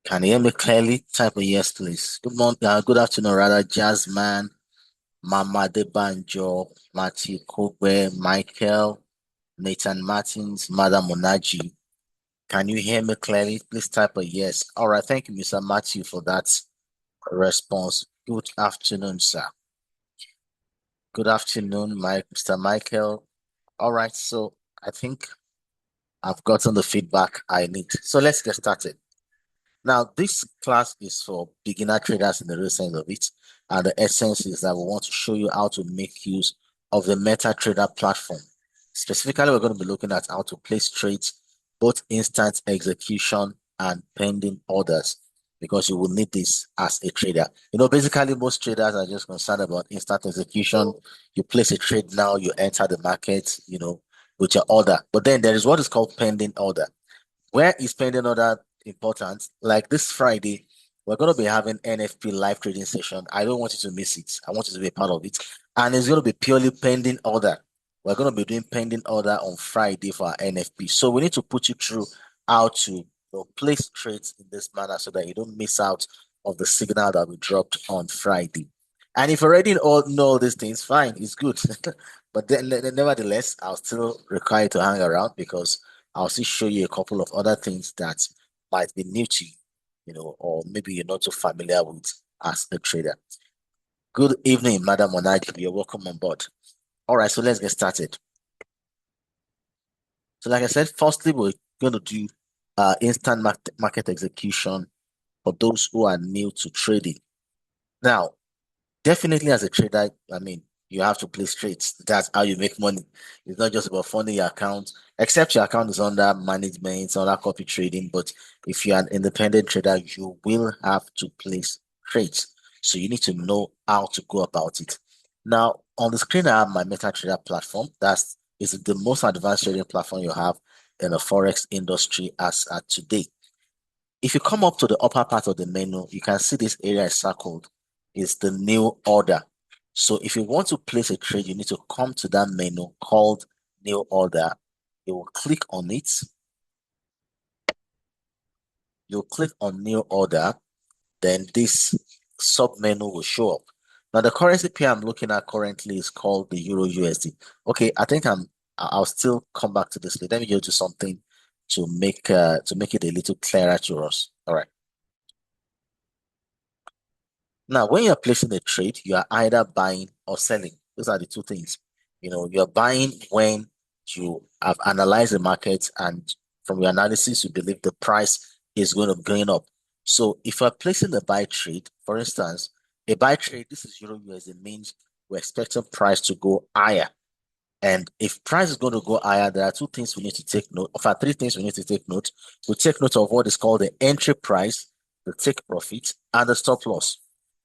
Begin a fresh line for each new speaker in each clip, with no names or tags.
Can you hear me clearly? Type a yes, please. Good morning, good afternoon, rather, Jasmine, Mama Debanjo, Matthew Kogbe, Michael, Nathan Martins, Madam Monaji. Can you hear me clearly? Please type a yes. All right, thank you, Mr. Matthew, for that response. Good afternoon, sir. Good afternoon, Mr. Michael. All right, so I think I've gotten the feedback I need. So let's get started. Now, this class is for beginner traders in the real sense of it. And the essence is that we want to show you how to make use of the MetaTrader platform. Specifically, we're going to be looking at how to place trades, both instant execution and pending orders, because you will need this as a trader. Basically, most traders are just concerned about instant execution. You place a trade now, you enter the market, with your order. But then there is what is called pending order. Where is pending order important? Like this Friday, we're going to be having NFP live trading session. I don't want you to miss it. I want you to be a part of it. And it's going to be purely pending order. We're going to be doing pending order on Friday for our NFP. So we need to put you through how to place trades in this manner so that you don't miss out of the signal that we dropped on Friday. And if you already all know all these things, fine, it's good. But then, nevertheless, I'll still require you to hang around because I'll still show you a couple of other things that might be new to you, or maybe you're not so familiar with as a trader. Good evening, Madam Monaji. You're welcome on board. All right, so let's get started. So, like I said, firstly, we're going to do instant market execution for those who are new to trading. Now, definitely, as a trader, I mean, you have to place trades. That's how you make money. It's not just about funding your account, except your account is under management, under copy trading. But if you're an independent trader, you will have to place trades. So you need to know how to go about it. Now, on the screen, I have my MetaTrader platform. That's is the most advanced trading platform you have in the Forex industry as at today. If you come up to the upper part of the menu, you can see this area is circled. Is the new order. So if you want to place a trade, you need to come to that menu called new order. You will click on it. You'll click on new order. Then this sub menu will show up. Now the currency pair I'm looking at currently is called the Euro USD. Okay, I think I'll still come back to this later. Let me just do something to make it a little clearer to us. All right. Now, when you're placing a trade, you are either buying or selling. Those are the two things. You're buying when you have analyzed the market and from your analysis, you believe the price is going to be going up. So if you're placing a buy trade, for instance, a buy trade, this is Euro USD, means we're expecting price to go higher. And if price is going to go higher, there are two things we need to take note of. Three things we need to take note. We take note of what is called the entry price, the take profit, and the stop loss.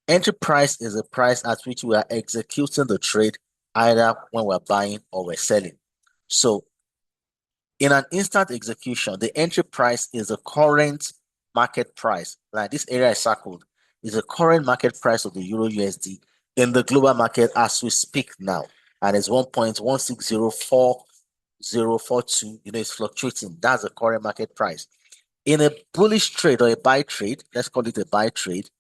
Entry price is the price at which we are executing the trade, either when we're buying or we're selling. So in an instant execution, the entry price is the current market price. Like this area is circled, is the current market price of the Euro USD in the global market as we speak now. And it's 1.1604042. It's fluctuating. That's the current market price. In a bullish trade or a buy trade, let's call it a buy trade,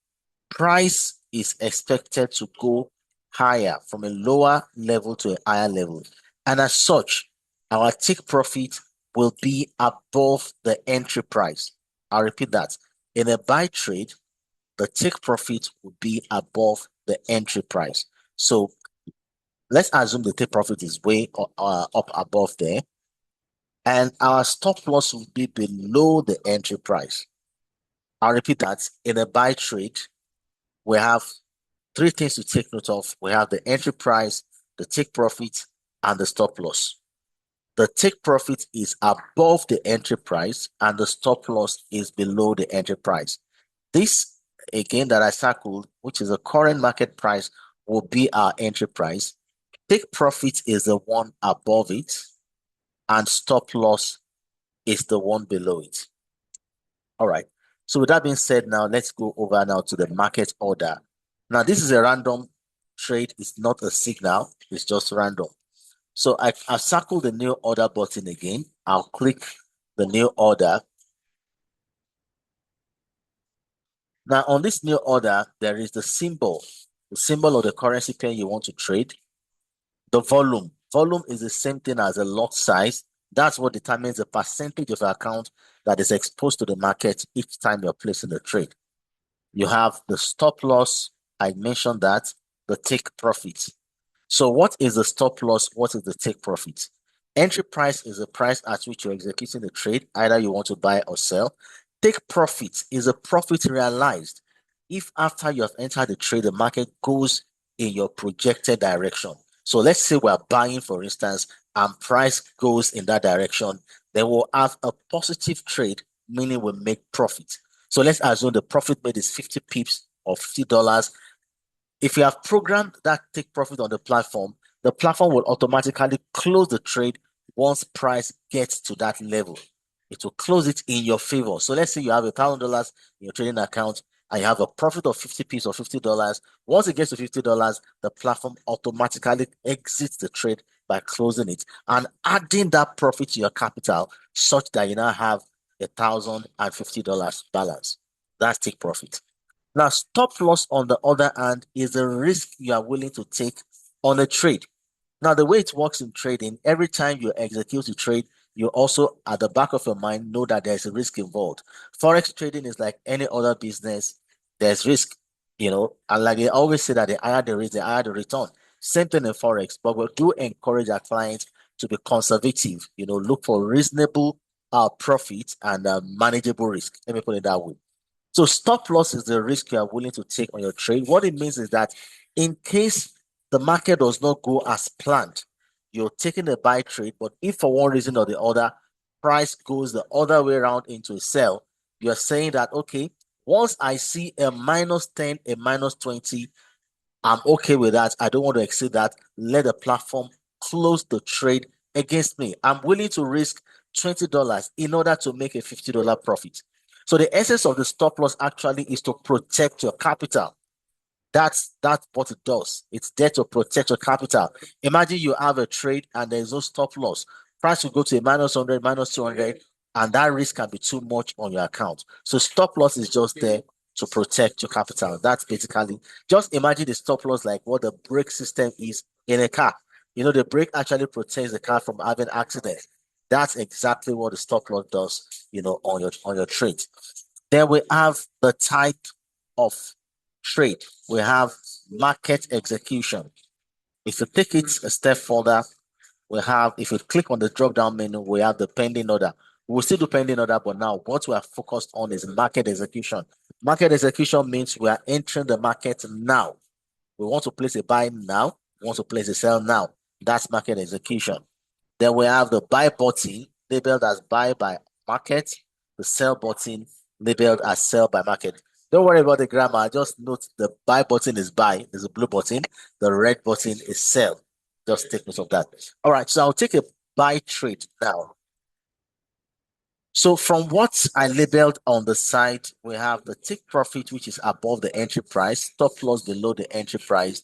price is expected to go higher from a lower level to a higher level. And as such, our take profit will be above the entry price. I'll repeat that. In a buy trade, the take profit will be above the entry price. So let's assume the take profit is way up above there, and our stop loss will be below the entry price. I'll repeat that. In a buy trade, we have three things to take note of. We have the entry price, the take profit, and the stop loss. The take profit is above the entry price, and the stop loss is below the entry price. This, again, that I circled, which is the current market price, will be our entry price. Take profit is the one above it, and stop loss is the one below it. All right. So with that being said, now let's go over now to the market order. Now this is a random trade. It's not a signal. It's just random. So I've circled the new order button again. I'll click the new order. Now, on this new order, there is the symbol of the currency pair you want to trade, the volume. Volume is the same thing as the lot size. That's what determines the percentage of your account that is exposed to the market each time you're placing the trade. You have the stop loss. I mentioned that, the take profit. So what is the stop loss? What is the take profit? Entry price is the price at which you're executing the trade, either you want to buy or sell. Take profit is a profit realized if after you have entered the trade, the market goes in your projected direction. So let's say we're buying, for instance, and price goes in that direction, then we'll have a positive trade, meaning we make profit. So let's assume the profit made is 50 pips or $50. If you have programmed that take profit on the platform will automatically close the trade once price gets to that level. It will close it in your favor. So let's say you have $1,000 in your trading account and you have a profit of 50 pips or $50. Once it gets to $50, the platform automatically exits the trade by closing it and adding that profit to your capital such that you now have $1,050 balance. That's take profit. Now, stop loss, on the other hand, is the risk you are willing to take on a trade. Now, the way it works in trading, every time you execute a trade, you also, at the back of your mind, know that there's a risk involved. Forex trading is like any other business, there's risk, and like they always say that the higher the risk, the higher the return. Same thing in Forex, but we do encourage our clients to be conservative, look for reasonable profit and manageable risk. Let me put it that way. So stop loss is the risk you are willing to take on your trade. What it means is that in case the market does not go as planned, you're taking a buy trade, but if for one reason or the other, price goes the other way around into a sell, you're saying that, okay, once I see a -10, a -20, I'm okay with that. I don't want to exceed that. Let the platform close the trade against me. I'm willing to risk $20 in order to make a $50 profit. So the essence of the stop loss actually is to protect your capital. That's what it does. It's there to protect your capital. Imagine you have a trade and there's no stop loss. Price will go to a -100, -200, and that risk can be too much on your account. So stop loss is just there to protect your capital. That's basically, just imagine the stop loss like what the brake system is in a car. The brake actually protects the car from having accidents. That's exactly what the stop loss does, on your trade. Then we have the type of trade. We have market execution. If you take it a step further, if you click on the drop down menu, we have the pending order. We'll still do pending order, but now what we are focused on is market execution. Market execution means we are entering the market now. We want to place a buy now. We want to place a sell now. That's market execution. Then we have the buy button labeled as buy by market, the sell button labeled as sell by market. Don't worry about the grammar. Just note the buy button is buy, there's a blue button. The red button is sell. Just take note of that. All right, so I'll take a buy trade now. So from what I labeled on the side, we have the take profit, which is above the entry price, stop loss below the entry price.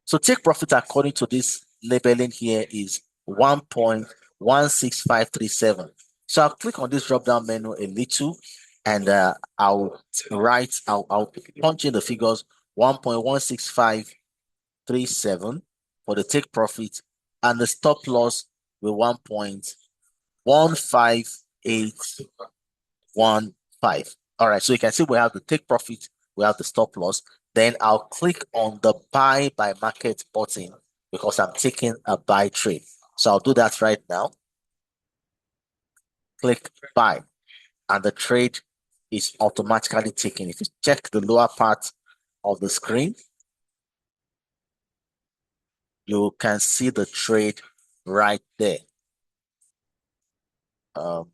So take profit according to this labeling here is 1.16537. So I'll click on this drop down menu a little and I'll punch in the figures 1.16537 for the take profit and the stop loss with 1.15815. All right, so you can see we have the take profit, we have the stop loss. Then I'll click on the buy by market button because I'm taking a buy trade. So I'll do that right now. Click buy, and the trade is automatically taken. If you check the lower part of the screen, you can see the trade right there. Um,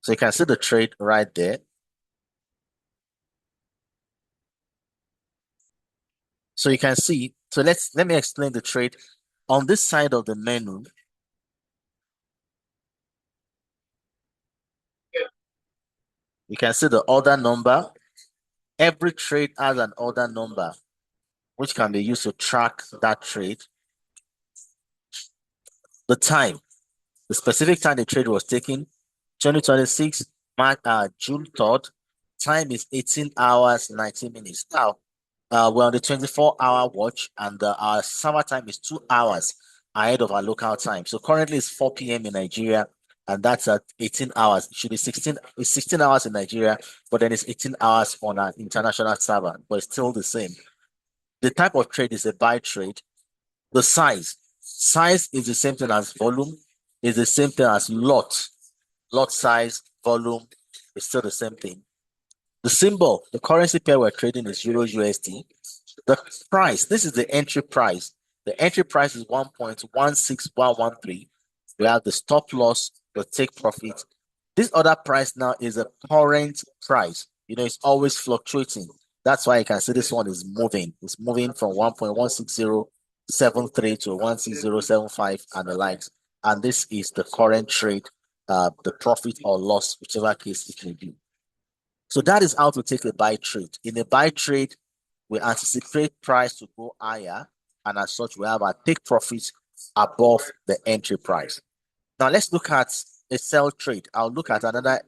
so you can see the trade right there. So you can see, so let me explain the trade. On this side of the menu, you can see the order number. Every trade has an order number, which can be used to track that trade. The time. The specific time the trade was taken, 2026, June 3rd. Time is 18 hours, 19 minutes. Now, we're on the 24-hour watch, and our summer time is 2 hours ahead of our local time. So currently it's 4 p.m. in Nigeria, and that's at 18 hours. It should be 16, it's 16 hours in Nigeria, but then it's 18 hours on an international server, but it's still the same. The type of trade is a buy trade. The size is the same thing as volume, is the same thing as lot size, volume is still the same thing. The symbol, the currency pair we're trading is Euro USD. The price, this is the entry price. The entry price is 1.16113. We have the stop loss, the take profit. This other price now is a current price. It's always fluctuating. That's why you can see this one is moving. It's moving from 1.16073 to 16075 and the likes. And this is the current trade, the profit or loss, whichever case it may be. So that is how to take a buy trade. In a buy trade, we anticipate price to go higher, and as such, we have our take profits above the entry price. Now let's look at a sell trade. I'll look at another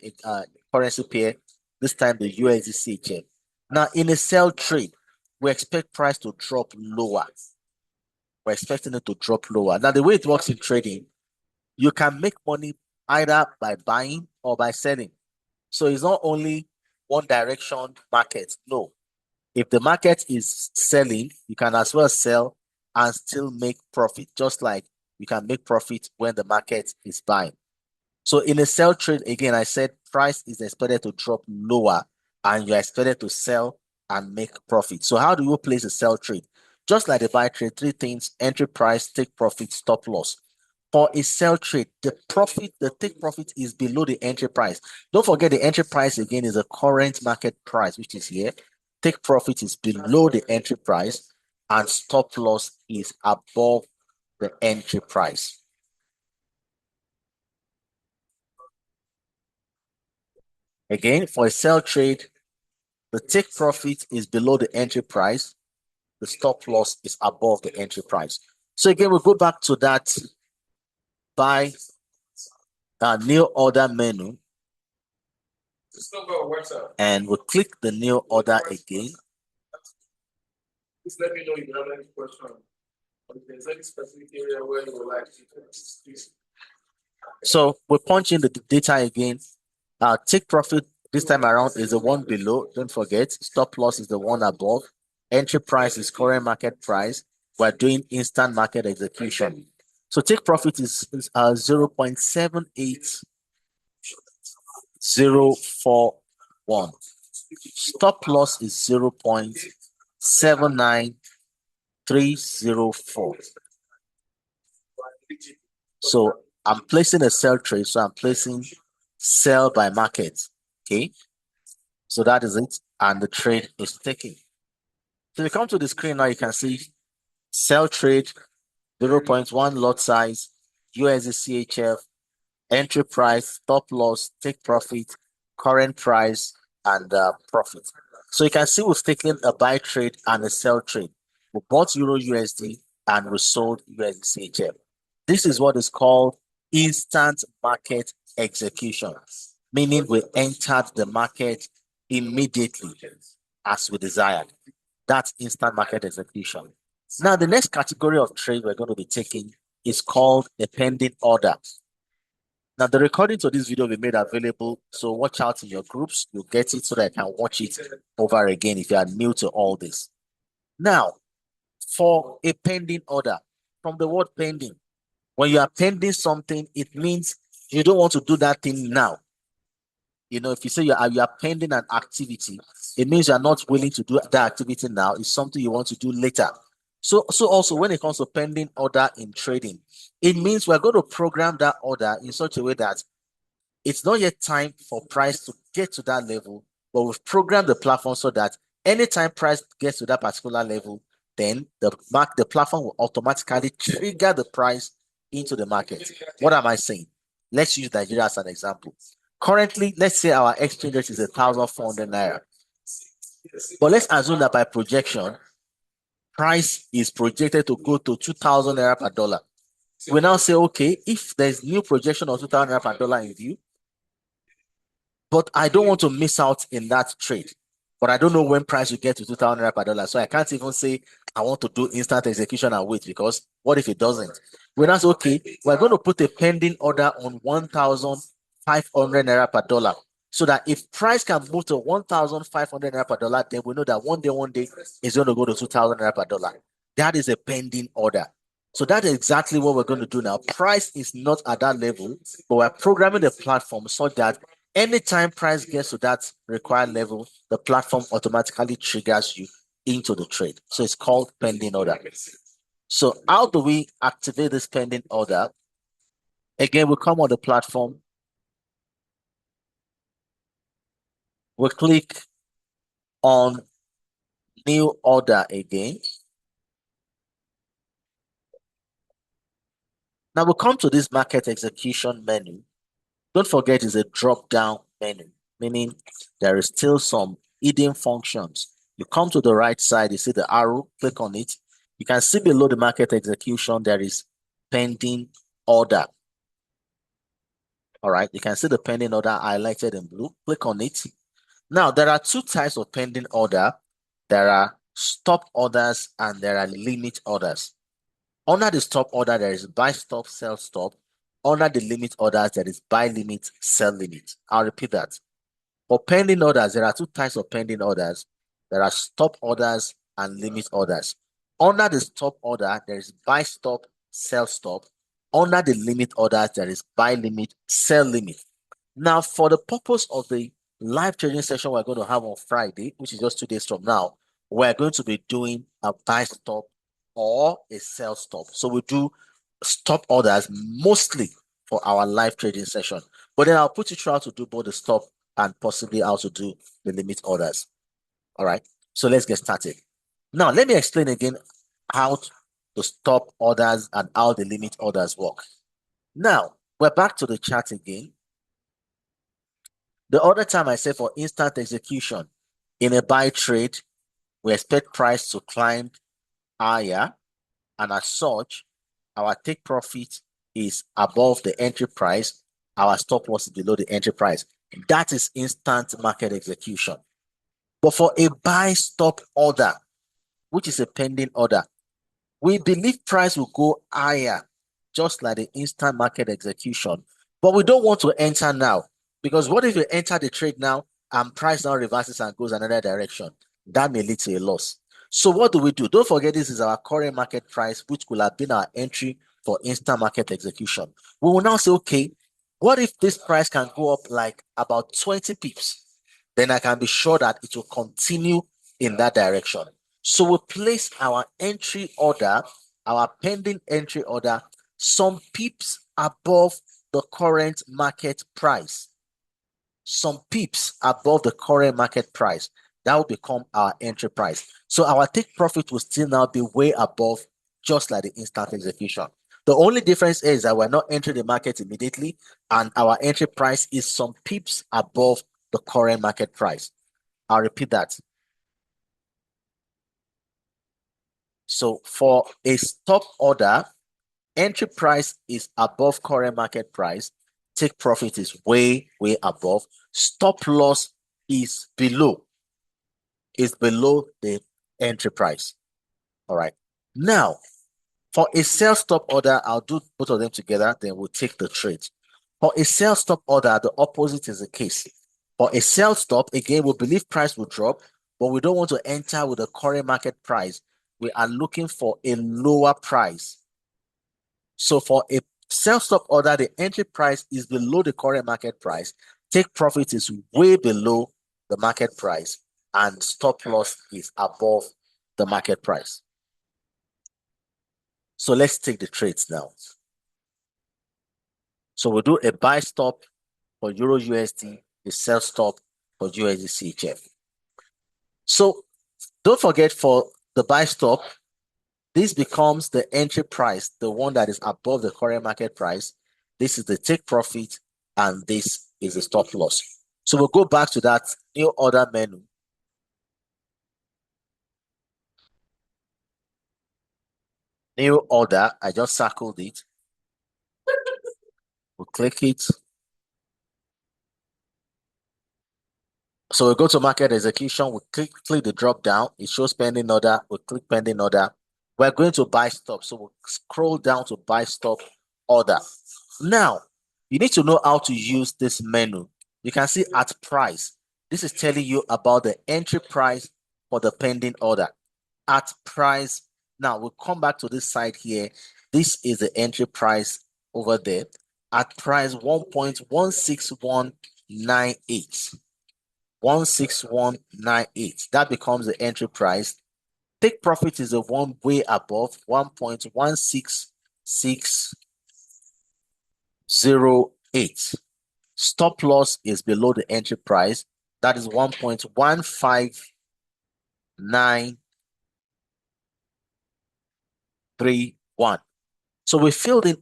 currency pair, this time the USD. Now, in a sell trade, we expect price to drop lower. We're expecting it to drop lower. Now, the way it works in trading, you can make money either by buying or by selling. So it's not only one direction market. No. If the market is selling, you can as well sell and still make profit, just like you can make profit when the market is buying. So in a sell trade, again, I said price is expected to drop lower and you're expected to sell and make profit. So how do you place a sell trade? Just like the buy trade, three things: entry price, take profit, stop loss. For a sell trade, the take profit is below the entry price. Don't forget the entry price again is the current market price, which is here. Take profit is below the entry price, and stop loss is above the entry price. Again, for a sell trade, the take profit is below the entry price. The stop loss is above the entry price. So again, we'll go back to that buy new order menu. And we'll click the new order again. Please let me know if you have any question. Or if there's any specific area where you would like to. So we punch in the data again. Take profit this time around is the one below. Don't forget, stop loss is the one above. Entry price is current market price. We're doing instant market execution. So take profit is 0.78041. Stop loss is 0.79304. So I'm placing a sell trade. So I'm placing sell by market. Okay. So that is it. And the trade is taken. So you come to the screen now, you can see sell trade, 0.1 lot size, USD CHF, entry price, stop loss, take profit, current price, and profit. So you can see we've taken a buy trade and a sell trade. We bought Euro USD and we sold USD CHF. This is what is called instant market execution, meaning we entered the market immediately as we desired. That's instant market execution. Now, the next category of trade we're going to be taking is called a pending order. Now, the recording to this video will be made available, so watch out in your groups. You'll get it so that I can watch it over again if you are new to all this. Now, for a pending order, from the word pending, when you are pending something, it means you don't want to do that thing now. If you say you are pending an activity, it means you are not willing to do that activity now. It's something you want to do later. So also when it comes to pending order in trading, it means we're going to program that order in such a way that it's not yet time for price to get to that level, but we've programmed the platform so that anytime price gets to that particular level, then the platform will automatically trigger the price into the market. What am I saying? Let's use Nigeria as an example. Currently, let's say our exchange rate is 1,400 naira. But let's assume that by projection, price is projected to go to 2,000 naira per dollar. We now say, okay, if there's new projection of 2,000 naira per dollar in view, but I don't want to miss out in that trade. But I don't know when price will get to 2,000 naira per dollar. So I can't even say I want to do instant execution and wait, because what if it doesn't? When I say, okay, we're going to put a pending order on 1,500 naira per dollar. So that if price can move to 1,500 naira per dollar, then we know that one day it's going to go to 2,000 naira per dollar. That is a pending order. So that's exactly what we're going to do now. Price is not at that level, but we're programming the platform so that anytime price gets to that required level, the platform automatically triggers you into the trade. So it's called pending order. So how do we activate this pending order? Again, we come on the platform, we click on new order again. Now we come to this market execution menu. Don't forget it's a drop down menu, meaning there is still some hidden functions. You come to the right side, you see the arrow, click on it. You can see below the market execution, there is pending order. All right, you can see the pending order highlighted in blue. Click on it. Now, there are two types of pending order. There are stop orders and there are limit orders. Under the stop order, there is buy stop, sell stop. Under the limit orders, there is buy limit, sell limit. I'll repeat that. For pending orders, there are two types of pending orders. There are stop orders and limit orders. Under the stop order, there is buy stop, sell stop. Under the limit orders, there is buy limit, sell limit. Now, for the purpose of the live trading session we're going to have on Friday, which is just 2 days from now, we're going to be doing a buy stop or a sell stop. So we do stop orders mostly for our live trading session. But then I'll put you through how to do both the stop and possibly how to do the limit orders. All right. So let's get started. Now, let me explain again how to stop orders and how the limit orders work. Now, we're back to the chart again. The other time I said for instant execution in a buy trade, we expect price to climb higher, and as such, our take profit is above the entry price, our stop loss is below the entry price. That is instant market execution. But for a buy stop order, which is a pending order, we believe price will go higher, just like the instant market execution. But we don't want to enter now, because what if you enter the trade now and price now reverses and goes another direction? That may lead to a loss. So what do we do? Don't forget this is our current market price, which could have been our entry for instant market execution. We will now say, okay, what if this price can go up like about 20 pips? Then I can be sure that it will continue in that direction. So we place our entry order, our pending entry order, some pips above the current market price. Some pips above the current market price. That will become our entry price. So our take profit will still now be way above, just like the instant execution. The only difference is that we're not entering the market immediately, and our entry price is some pips above the current market price. I'll repeat that. So for a stop order, entry price is above current market price. Take profit is way above. Stop loss is below the entry price. All right. Now, for a sell stop order, I'll do both of them together, then we'll take the trade. For a sell stop order, the opposite is the case. For a sell stop, again, we believe price will drop, but we don't want to enter with the current market price. We are looking for a lower price. So for a sell stop order, the entry price is below the current market price. Take profit is way below the market price, and stop loss is above the market price. So let's take the trades now. So we'll do a buy stop for Euro USD, a sell stop for USD CHF. So don't forget, for the buy stop, this becomes the entry price, the one that is above the current market price. This is the take profit, and this is the stop loss. So we'll go back to that new order menu. New order, I just circled it. We'll click it. So we go to market execution. We click the drop down. It shows pending order. We click pending order. We're going to buy stop. So we'll scroll down to buy stop order. Now, you need to know how to use this menu. You can see at price. This is telling you about the entry price for the pending order. At price. Now we'll come back to this side here. This is the entry price over there. At price 1.16198. 16198. That becomes the entry price. Take profit is the one way above 1.16608. Stop loss is below the entry price. That is 1.15931. So we filled in.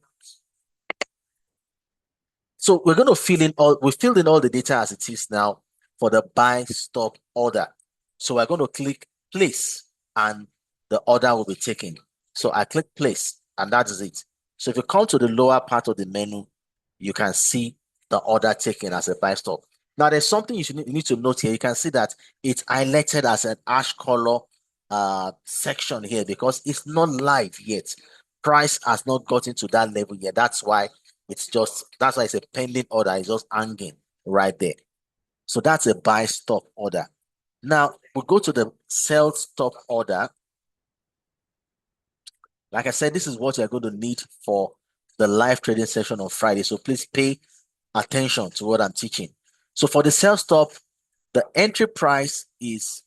So we're going to we filled in all the data as it is now for the buy stop order. So we're going to click place and the order will be taken. So I click place and that is it. So if you come to the lower part of the menu, you can see the order taken as a buy stop. Now there's something you need to note here. You can see that it's highlighted as an ash color section here because it's not live yet. Price has not gotten to that level yet. That's why it's a pending order. It's just hanging right there. So that's a buy stop order. Now we'll go to the sell stop order. Like I said, this is what you're going to need for the live trading session on Friday. So please pay attention to what I'm teaching. So for the sell stop, the entry price is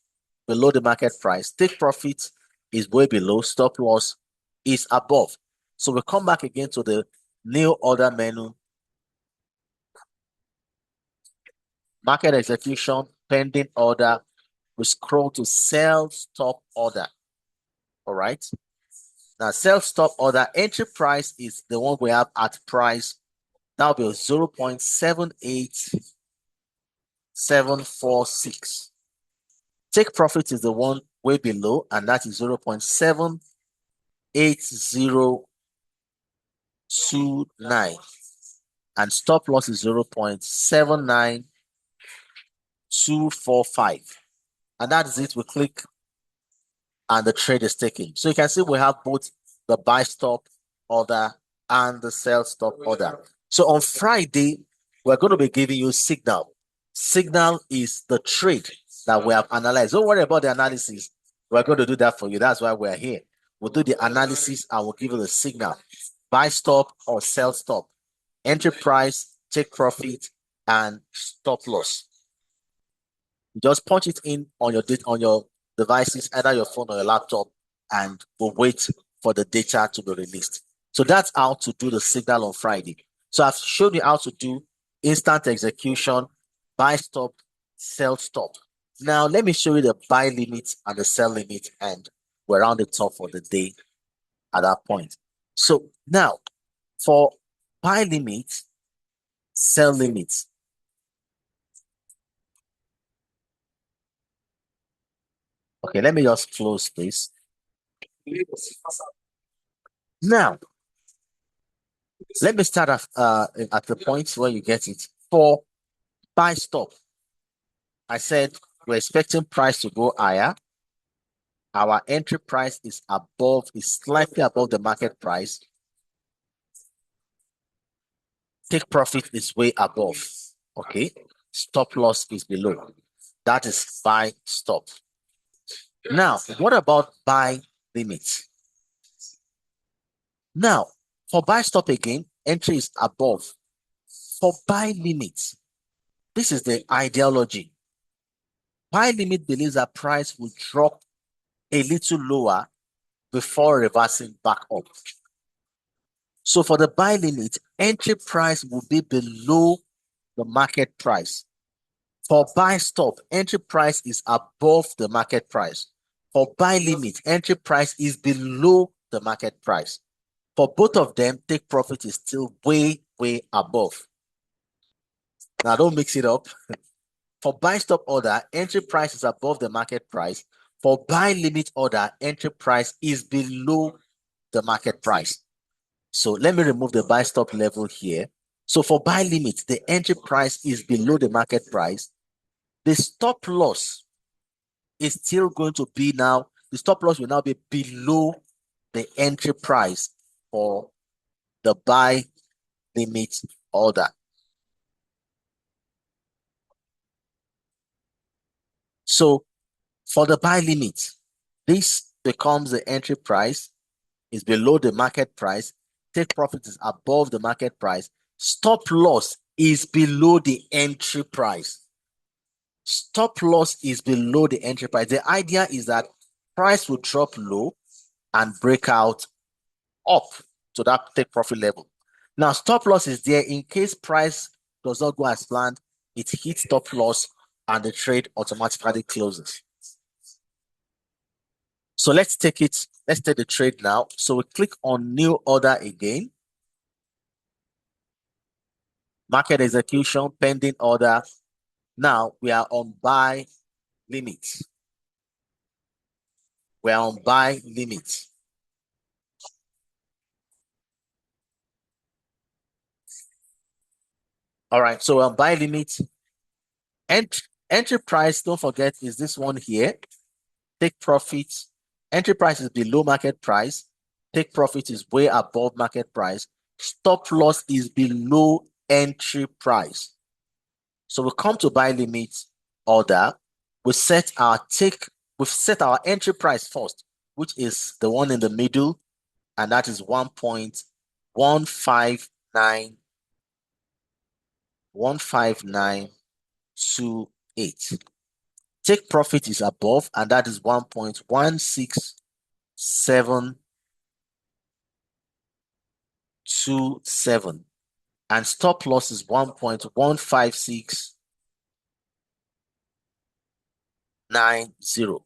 below the market price. Take profit is way below. Stop loss is above. So we come back again to the new order menu. Market execution, pending order. We scroll to sell stop order. All right. Now, sell stop order entry price is the one we have at price. That will be 0.78746. Take profit is the one way below, and that is 0.78029. And stop loss is 0.79245. And that is it. We click and the trade is taken. So you can see we have both the buy stop order and the sell stop order. So on Friday, we're going to be giving you signal. Signal is the trade that we have analyzed. Don't worry about the analysis. We're going to do that for you. That's why we're here. We'll do the analysis and we'll give you the signal. Buy stop or sell stop. Entry price, take profit, and stop loss. You just punch it in on your devices, either your phone or your laptop, and we'll wait for the data to be released. So that's how to do the signal on Friday. So I've shown you how to do instant execution, buy stop, sell stop. Now let me show you the buy limit and the sell limit, and we're on the top for the day at that point. So now for buy limit, sell limit. Okay, let me just close this. Now, let me start at the point where you get it. For buy stop, I said we're expecting price to go higher. Our entry price is slightly above the market price. Take profit is way above. Okay. Stop loss is below. That is buy stop. Now, what about buy limit? Now, for buy stop again, entry is above. For buy limit, this is the ideology. Buy limit believes that price will drop a little lower before reversing back up. So for the buy limit, entry price will be below the market price. For buy stop, entry price is above the market price. For buy limit, entry price is below the market price. For both of them, take profit is still way, way above. Now don't mix it up. For buy stop order, entry price is above the market price. For buy limit order, entry price is below the market price. So let me remove the buy stop level here. So for buy limit, the entry price is below the market price. The stop loss is still going to be now, the stop loss will now be below the entry price for the buy limit order. So for the buy limit, this becomes the entry price, is below the market price. Take profit is above the market price. Stop loss is below the entry price. Stop loss is below the entry price. The idea is that price will drop low and break out up to that take profit level. Now, stop loss is there in case price does not go as planned. It hits stop loss and the trade automatically closes. So let's take the trade now. So we click on new order again. Market execution, pending order. Now we are on buy limit. We are on buy limit. All right, so on buy limit, entry price, don't forget, is this one here. Take profit. Entry price is below market price. Take profit is way above market price. Stop loss is below entry price. So we come to buy limit order. We've set our entry price first, which is the one in the middle, and that is 1.15928. Take profit is above, and that is 1.16727. And stop loss is 1.15690.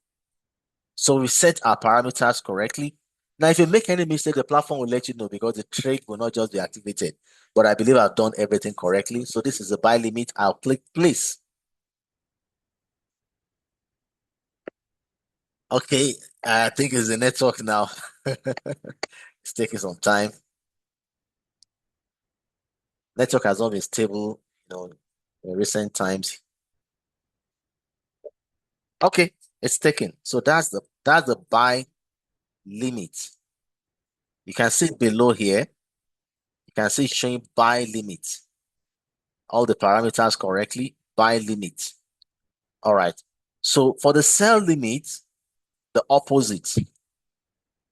So we set our parameters correctly. Now, if you make any mistake, the platform will let you know because the trade will not just be activated. But I believe I've done everything correctly. So this is the buy limit. I'll click place. Okay, I think it's the network now. It's taking some time. Network has not been stable, in recent times. Okay, it's taken. So that's the buy limit. You can see it below here. You can see it showing buy limit. All the parameters correctly, buy limit. All right. So for the sell limit, the opposite.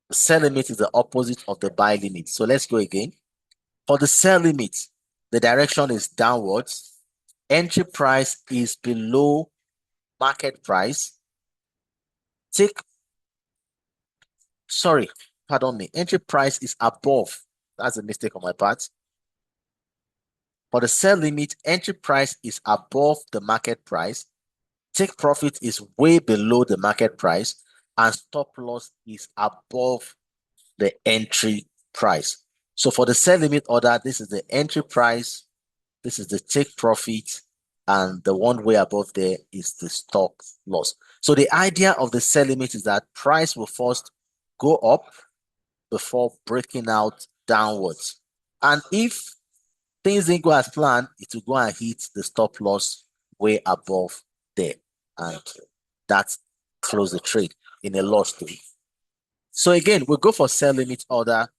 The sell limit is the opposite of the buy limit. So let's go again. For the sell limit, the direction is downwards. Entry price is below market price. Pardon me. Entry price is above. That's a mistake on my part. For the sell limit, entry price is above the market price. Take profit is way below the market price, and stop loss is above the entry price. So for the sell limit order, this is the entry price, this is the take profit, and the one way above there is the stop loss. So the idea of the sell limit is that price will first go up before breaking out downwards. And if things didn't go as planned, it will go and hit the stop loss way above there. And that close the trade in a loss trade. So again, we'll go for sell limit order,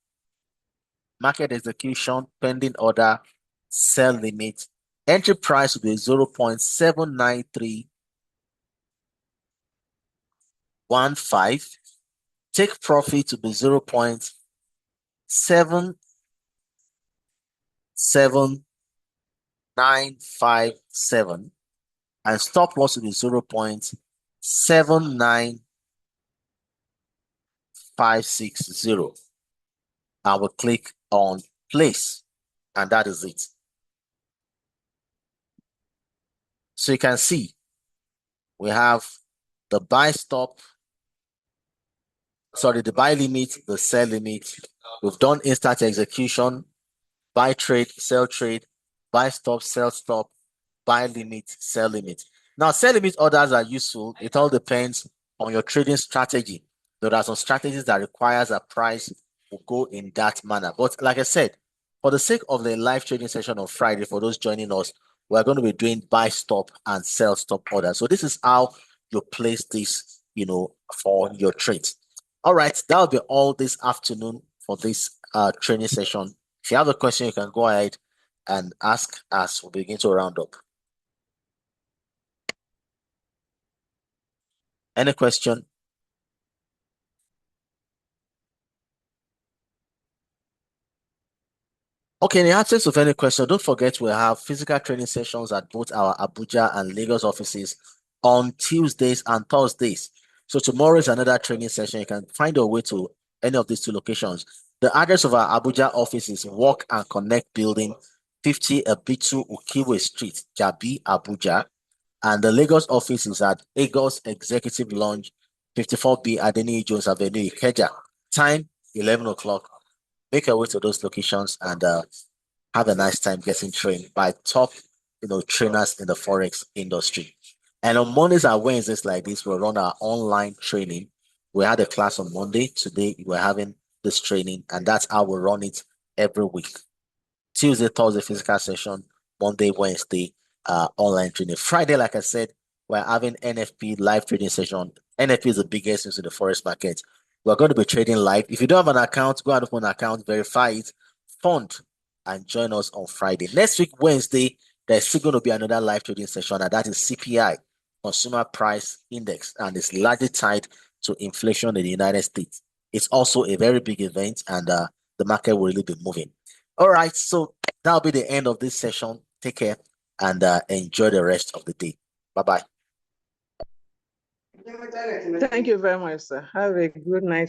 market execution, pending order, sell limit. Entry price will be 0.79315. Take profit to be 0.77957. And stop loss will be 0.79560. I will click on place, and that is it. So you can see we have the buy limit, the sell limit. We've done instant execution, buy trade, sell trade, buy stop, sell stop, buy limit, sell limit. Now, sell limit orders are useful. It all depends on your trading strategy. There are some strategies that requires a price will go in that manner. But like I said, For the sake of the live trading session on Friday, for those joining us, we're going to be doing buy stop and sell stop order. So this is how you place this, for your trades. All right, that'll be all this afternoon for this training session. If you have a question, you can go ahead and ask as we begin to round up. Any question? Okay, in the absence of any question, don't forget we have physical training sessions at both our Abuja and Lagos offices on Tuesdays and Thursdays. So tomorrow is another training session. You can find your way to any of these two locations. The address of our Abuja office is Walk and Connect Building, 50 Abitu Ukiwe Street, Jabi, Abuja. And the Lagos office is at Agos Executive Lounge, 54B Adeni Jones Avenue, Ikeja. Time, 11 o'clock. Make your way to those locations and have a nice time getting trained by top, trainers in the forex industry. And on Mondays and Wednesdays like this, we run our online training. We had a class on Monday. Today we're having this training, and that's how we run it every week. Tuesday, Thursday, physical session. Monday, Wednesday, online training. Friday, like I said, we're having NFP live trading session. NFP is the biggest news in the forex market. We're going to be trading live. If you don't have an account, go and open an account, verify it, fund, and join us on Friday. Next week, Wednesday, there's still going to be another live trading session, and that is CPI, Consumer Price Index, and it's largely tied to inflation in the United States. It's also a very big event, and the market will really be moving. All right, so that'll be the end of this session. Take care and enjoy the rest of the day. Bye-bye.
Thank you very much, sir. Have a good night.